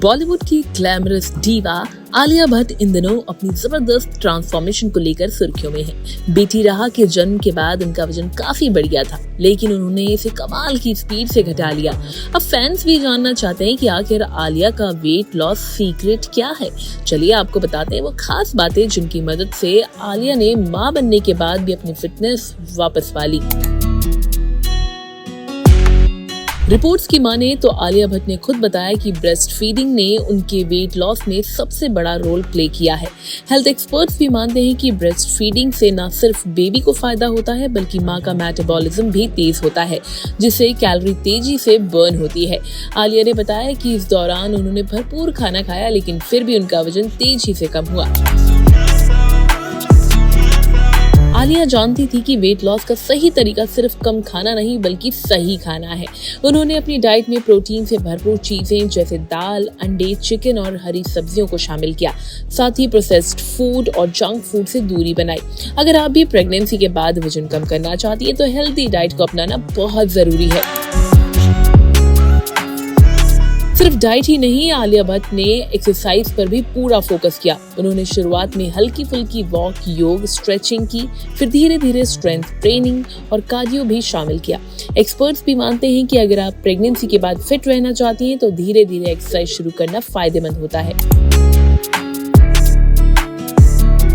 बॉलीवुड की glamorous diva Alia Bhatt इन दिनों अपनी जबरदस्त ट्रांसफॉर्मेशन को लेकर सुर्खियों में है। बेटी राहा के जन्म के बाद उनका वजन काफी बढ़ गया था, लेकिन उन्होंने इसे कमाल की स्पीड से घटा लिया। अब फैंस भी जानना चाहते हैं कि आखिर आलिया का वेट लॉस सीक्रेट क्या है। चलिए आपको बताते हैं वो खास बातें जिनकी मदद से आलिया ने मां बनने के बाद भी अपनी फिटनेस वापस पा ली। रिपोर्ट्स की माने तो आलिया भट्ट ने खुद बताया कि ब्रेस्ट फीडिंग ने उनके वेट लॉस में सबसे बड़ा रोल प्ले किया है। हेल्थ एक्सपर्ट्स भी मानते हैं कि ब्रेस्ट फीडिंग से न सिर्फ बेबी को फायदा होता है बल्कि मां का मेटाबॉलिज्म भी तेज होता है, जिससे कैलोरी तेजी से बर्न होती है। आलिया ने बताया कि इस दौरान उन्होंने भरपूर खाना खाया, लेकिन फिर भी उनका वजन तेजी से कम हुआ। आलिया जानती थी कि वेट लॉस का सही तरीका सिर्फ कम खाना नहीं बल्कि सही खाना है। उन्होंने अपनी डाइट में प्रोटीन से भरपूर चीजें जैसे दाल, अंडे, चिकन और हरी सब्जियों को शामिल किया। साथ ही प्रोसेस्ड फूड और जंक फूड से दूरी बनाई। अगर आप भी प्रेगनेंसी के बाद वजन कम करना चाहती है तो हेल्दी डाइट को अपनाना बहुत जरूरी है। सिर्फ डाइट ही नहीं, आलिया भट्ट ने एक्सरसाइज पर भी पूरा फोकस किया। उन्होंने शुरुआत में हल्की फुल्की वॉक, योग, स्ट्रेचिंग की, फिर धीरे धीरे स्ट्रेंथ ट्रेनिंग और कार्डियो भी शामिल किया। एक्सपर्ट्स भी मानते हैं कि अगर आप प्रेगनेंसी के बाद फिट रहना चाहती हैं तो धीरे धीरे एक्सरसाइज शुरू करना फायदेमंद होता है।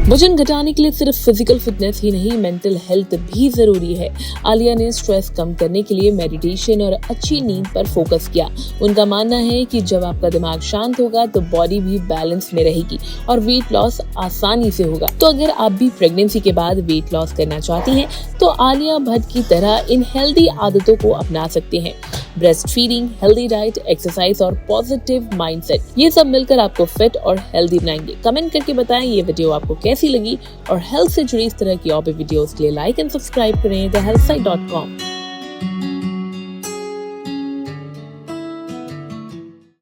वजन घटाने के लिए सिर्फ फिजिकल फिटनेस ही नहीं, मेंटल हेल्थ भी जरूरी है। आलिया ने स्ट्रेस कम करने के लिए मेडिटेशन और अच्छी नींद पर फोकस किया। उनका मानना है कि जब आपका दिमाग शांत होगा तो बॉडी भी बैलेंस में रहेगी और वेट लॉस आसानी से होगा। तो अगर आप भी प्रेगनेंसी के बाद वेट लॉस करना चाहती हैं तो आलिया भट्ट की तरह इन हेल्दी आदतों को अपना सकते हैं। Breast feeding, healthy diet, exercise और पॉजिटिव माइंडसेट, ये सब मिलकर आपको फिट और हेल्दी बनाएंगे। कमेंट करके बताएं ये वीडियो आपको कैसी लगी और हेल्थ से जुड़ी इस तरह की और भी वीडियोस के लिए लाइक एंड सब्सक्राइब करें thehealthsite.com।